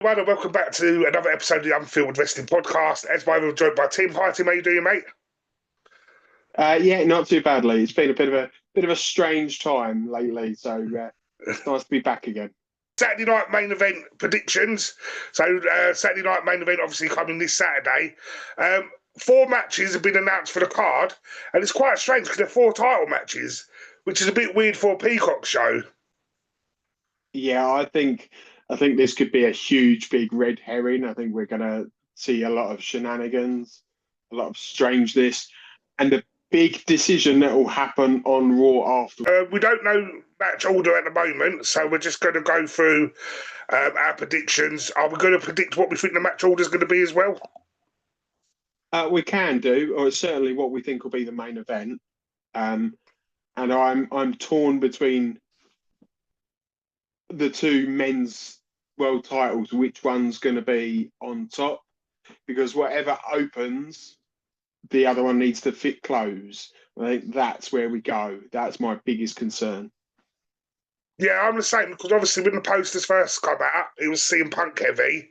Well, and welcome back to another episode of the Unfiltered Wrestling Podcast. As I'm joined by Tim. Hi, Tim. How you doing, mate? Yeah, not too badly. It's been a bit of a strange time lately, so it's nice to be back again. Saturday night main event predictions. So, Saturday night main event obviously coming this Saturday. Four matches have been announced for the card, and it's quite strange because they're four title matches, which is a bit weird for a Peacock show. Yeah, I think this could be a huge, big red herring. I think we're going to see a lot of shenanigans, a lot of strangeness, and the big decision that will happen on Raw after. We don't know match order at the moment, so we're just going to go through our predictions. Are we going to predict what we think the match order is going to be as well? We can do, or it's certainly what we think will be the main event. And I'm torn between the two men's world titles, which one's going to be on top, because whatever opens, the other one needs to fit close. I think that's where we go. That's my biggest concern. Yeah, I'm the same because obviously when the posters first come out, it was CM Punk heavy,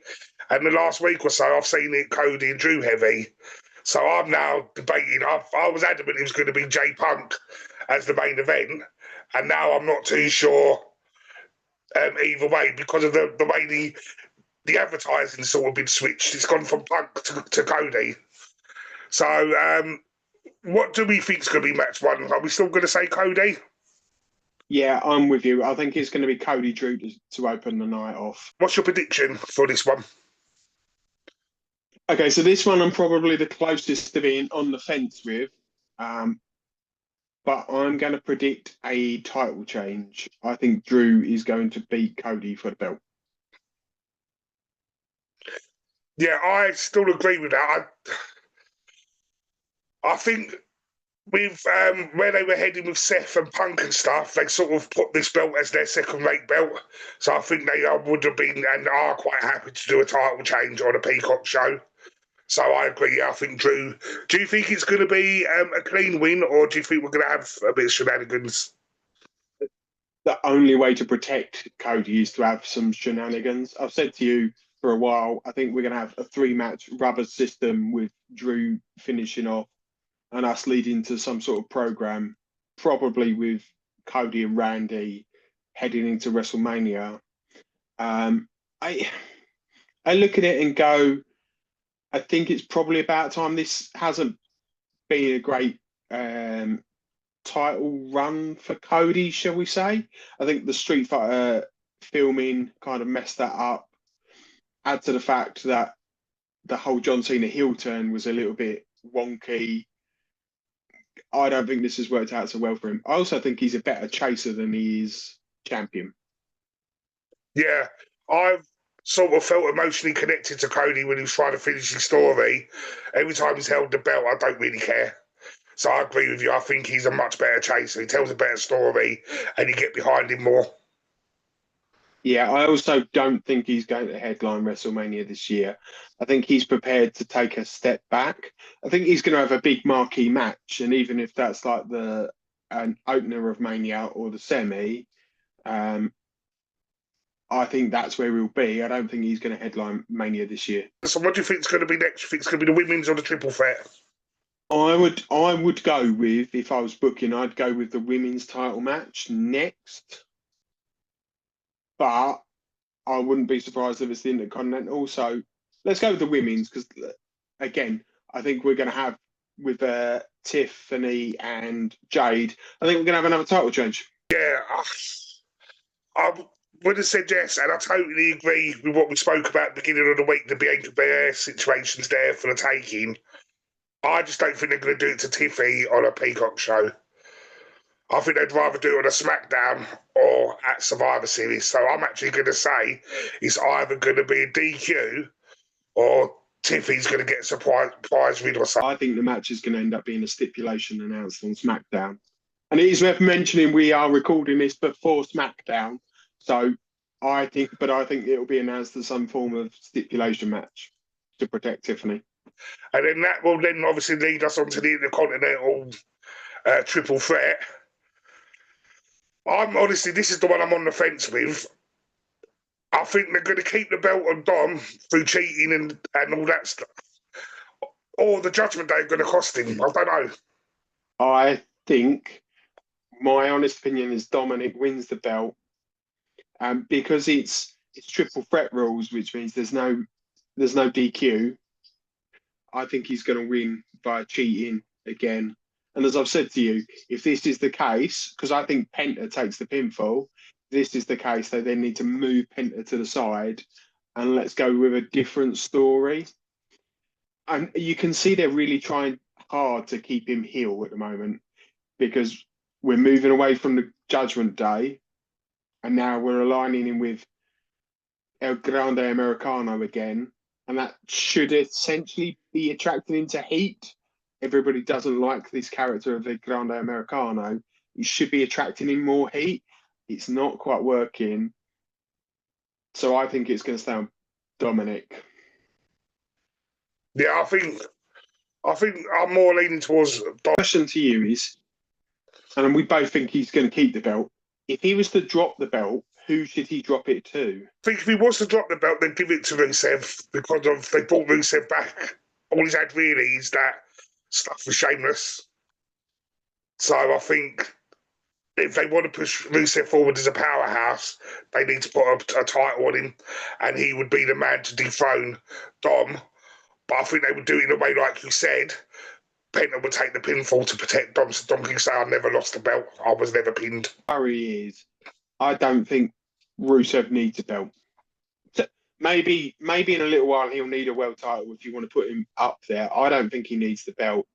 and the last week or so I've seen it Cody and Drew heavy. So I'm now debating. I was adamant it was going to be J Punk as the main event, and now I'm not too sure either way because of the way the advertising sort of been switched. It's gone from Punk to Cody. So what do we think is going to be match one? Are we still going to say Cody? Yeah, I'm with you. I think it's going to be Cody Drew to open the night off. What's your prediction for this one? Okay, so this one I'm probably the closest to being on the fence with. But I'm going to predict a title change. I think Drew is going to beat Cody for the belt. Yeah, I still agree with that. I think with where they were heading with Seth and Punk and stuff, they sort of put this belt as their second-rate belt. So I think they would have been and are quite happy to do a title change on a Peacock show. So I agree. Yeah, I think Drew. Do you think it's going to be a clean win, or do you think we're going to have a bit of shenanigans? The only way to protect Cody is to have some shenanigans. I've said to you for a while, I think we're going to have a three-match rubber system with Drew finishing off and us leading to some sort of program, probably with Cody and Randy heading into WrestleMania. I look at it and go, I think it's probably about time. This hasn't been a great title run for Cody, shall we say? I think the Street Fighter filming kind of messed that up. Add to the fact that the whole John Cena heel turn was a little bit wonky. I don't think this has worked out so well for him. I also think he's a better chaser than he is champion. Yeah, I've sort of felt emotionally connected to Cody when he was trying to finish his story. Every time he's held the belt, I don't really care. So I agree with you. I think he's a much better chaser. He tells a better story, and you get behind him more. Yeah, I also don't think he's going to headline WrestleMania this year. I think he's prepared to take a step back. I think he's going to have a big marquee match, and even if that's like an opener of Mania or the semi, I think that's where he'll be. I don't think he's going to headline Mania this year. So what do you think is going to be next? Do you think it's going to be the women's or the triple threat? I would go with, if I was booking, I'd go with the women's title match next. But I wouldn't be surprised if it's the Intercontinental. So let's go with the women's because, again, I think we're going to have with Tiffany and Jade. I think we're going to have another title change. Yeah, I would have said yes, and I totally agree with what we spoke about at the beginning of the week. The Bianca Belair situation's there for the taking. I just don't think they're going to do it to Tiffy on a Peacock show. I think they'd rather do it on a SmackDown or at Survivor Series. So I'm actually going to say it's either going to be a DQ or Tiffy's going to get a surprise win or something. I think the match is going to end up being a stipulation announced on SmackDown. And it is worth mentioning we are recording this before SmackDown. So I think it'll be announced as some form of stipulation match to protect Tiffany. And then that will then obviously lead us on to the Intercontinental triple threat. I'm honestly, this is the one I'm on the fence with. I think they're going to keep the belt on Dom through cheating and all that stuff. Or the Judgment Day are going to cost him. I don't know. I think my honest opinion is Dominic wins the belt, because it's triple threat rules, which means there's no DQ. I think he's going to win by cheating again. And as I've said to you, if this is the case, because I think Penta takes the pinfall, this is the case, they then need to move Penta to the side and let's go with a different story. And you can see they're really trying hard to keep him heel at the moment because we're moving away from the Judgment Day and now we're aligning him with El Grande Americano again. And that should essentially be attracting him to heat. Everybody doesn't like this character of El Grande Americano. It should be attracting him more heat. It's not quite working. So I think it's going to stay on Dominic. Yeah, I think I'm more leaning towards Dom. Question to you is, and we both think he's going to keep the belt. If he was to drop the belt, who should he drop it to? I think if he wants to drop the belt, then give it to Rusev because they brought Rusev back. All he's had really is that stuff with Sheamus. So I think if they want to push Rusev forward as a powerhouse, they need to put a title on him, and he would be the man to dethrone Dom. But I think they would do it in a way, like you said, Penta would take the pinfall to protect Dom, so Dom can say, I never lost the belt. I was never pinned. Worry is, I don't think Rusev needs a belt. Maybe in a little while he'll need a world title if you want to put him up there. I don't think he needs the belt.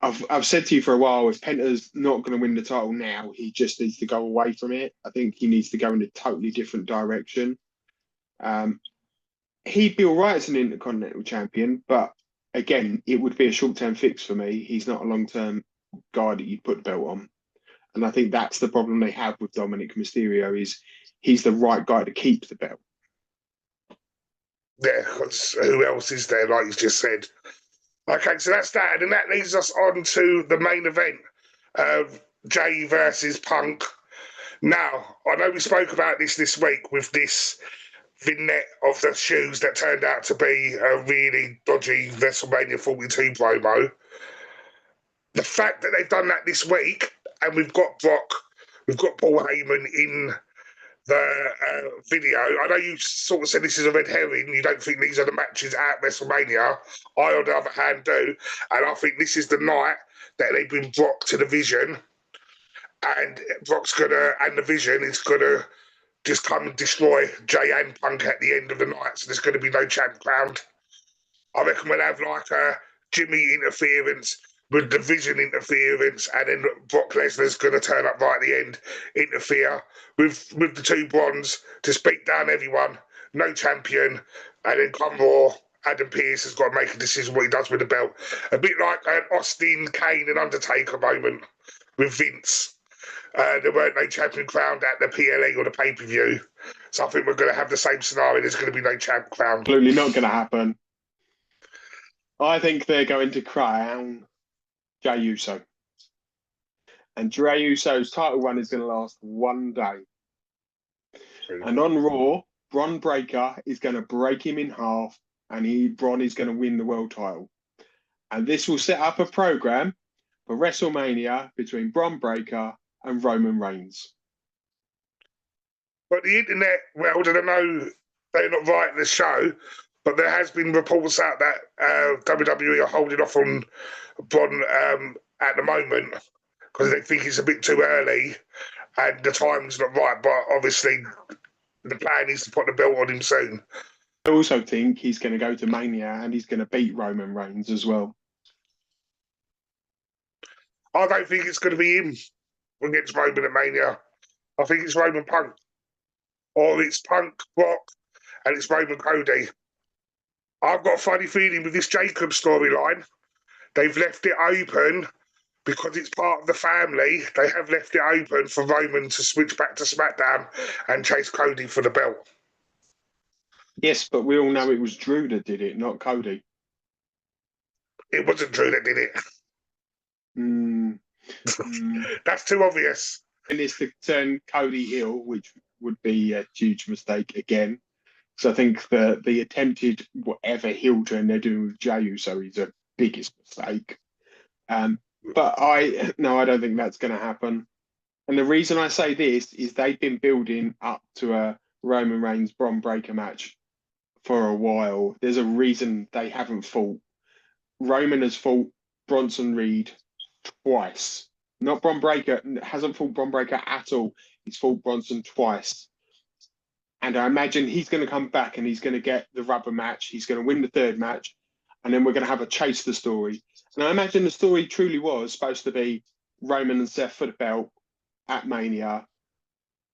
I've said to you for a while, if Penta's not going to win the title now, he just needs to go away from it. I think he needs to go in a totally different direction. He'd be all right as an Intercontinental Champion, but again, it would be a short-term fix for me. He's not a long-term guy that you'd put the belt on. And I think that's the problem they have with Dominic Mysterio is he's the right guy to keep the belt. Yeah, because who else is there, like you just said? Okay, so that's that. And that leads us on to the main event of Jay versus Punk. Now, I know we spoke about this week with this vignette of the shoes that turned out to be a really dodgy WrestleMania 42 promo. The fact that they've done that this week, and we've got Brock, we've got Paul Heyman in the video. I know you sort of said this is a red herring. You don't think these are the matches at WrestleMania. I, on the other hand, do. And I think this is the night that they bring Brock to the Vision. And and the Vision is gonna just come and destroy Jay and Punk at the end of the night. So there's going to be no champ crowned. I reckon we'll have like a Jimmy interference with the Vision interference, and then Brock Lesnar's going to turn up right at the end, interfere with the two bronze to speak down everyone. No champion, and then come Raw. Adam Pearce has got to make a decision what he does with the belt. A bit like an Austin, Kane, and Undertaker moment with Vince. There weren't no champion crowned at the PLE or the pay-per-view. So I think we're going to have the same scenario. There's going to be no champ crowned. Absolutely not going to happen. I think they're going to crown Jey Uso. And Jey Uso's title run is going to last one day. And on Raw, Bron Breakker is going to break him in half, and Bron is going to win the world title. And this will set up a program for WrestleMania between Bron Breakker and Roman Reigns. But the internet world, and I know they're not writing the show, but there has been reports out that WWE are holding off on Bron at the moment because they think it's a bit too early and the time's not right. But obviously, the plan is to put the belt on him soon. I also think he's going to go to Mania and he's going to beat Roman Reigns as well. I don't think it's going to be him against Roman at Mania. I think it's Roman Punk. Or it's Punk, Brock, and it's Roman Cody. I've got a funny feeling with this Jacob storyline, they've left it open because it's part of the family. They have left it open for Roman to switch back to SmackDown and chase Cody for the belt. Yes, but we all know it was Drew that did it, not Cody. It wasn't Drew that did it. That's too obvious. And it's to turn Cody heel, which would be a huge mistake again. So I think the attempted whatever heel turn they're doing with Jey Uso is a biggest mistake. But I don't think that's going to happen. And the reason I say this is they've been building up to a Roman Reigns Bron Breakker match for a while. There's a reason they haven't fought. Roman has fought Bronson Reed twice. Not Bron Breakker, hasn't fought Bron Breakker at all. He's fought Bronson twice. And I imagine he's going to come back and he's going to get the rubber match. He's going to win the third match. And then we're going to have a chase the story. And I imagine the story truly was supposed to be Roman and Seth for the belt at Mania.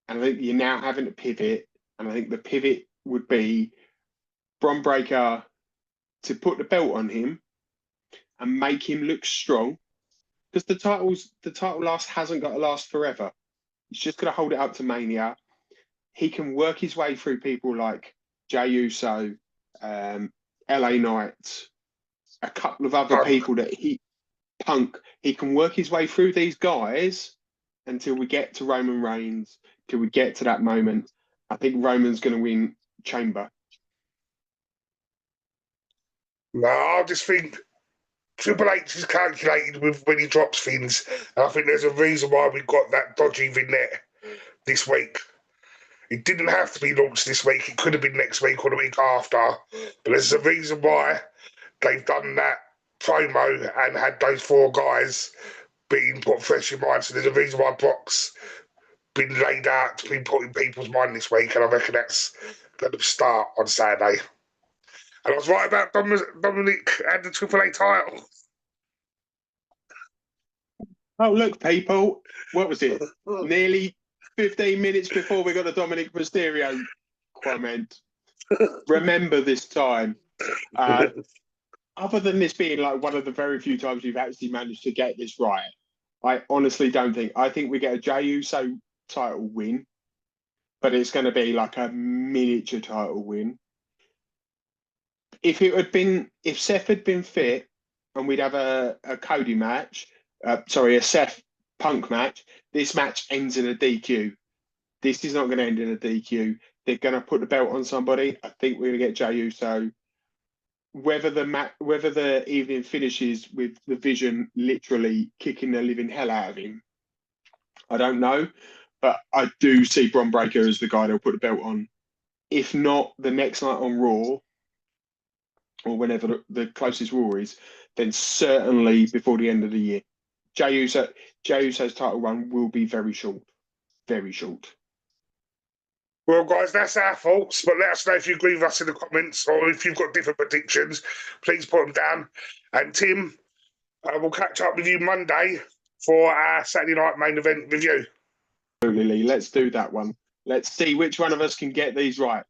And I think you're now having to pivot. And I think the pivot would be Bron Breakker to put the belt on him and make him look strong. Because the title hasn't got to last forever. He's just going to hold it up to Mania. He can work his way through people like Jey Uso, LA Knight, a couple of other people that Punk. He can work his way through these guys until we get to Roman Reigns, till we get to that moment. I think Roman's going to win Chamber. No, I just think Triple H is calculated with when he drops things. And I think there's a reason why we got that dodgy vignette this week. It didn't have to be launched this week. It could have been next week or the week after. But there's a reason why they've done that promo and had those four guys being put fresh in mind. So there's a reason why Brock's been laid out to be put in people's mind this week. And I reckon that's going to start on Saturday. And I was right about Dominic and the Triple A title. Oh, look, people. What was it? Nearly 15 minutes before we got the Dominic Mysterio comment. Remember this time. Other than this being like one of the very few times we've actually managed to get this right, I honestly don't think. I think we get a Jey Uso title win, but it's going to be like a miniature title win. If Seth had been fit and we'd have a Cody match, a Seth Punk match, this match ends in a DQ. This is not going to end in a DQ. They're going to put the belt on somebody. I think we're going to get Jey Uso. Whether the evening finishes with the Vision literally kicking the living hell out of him, I don't know. But I do see Bron Breakker as the guy they'll put the belt on. If not the next night on Raw, or whenever the closest Raw is, then certainly before the end of the year. Jey Uso's title run will be very short. Very short. Well, guys, that's our thoughts, but let us know if you agree with us in the comments or if you've got different predictions. Please put them down. And Tim, we'll catch up with you Monday for our Saturday night main event review. Absolutely, let's do that one. Let's see which one of us can get these right.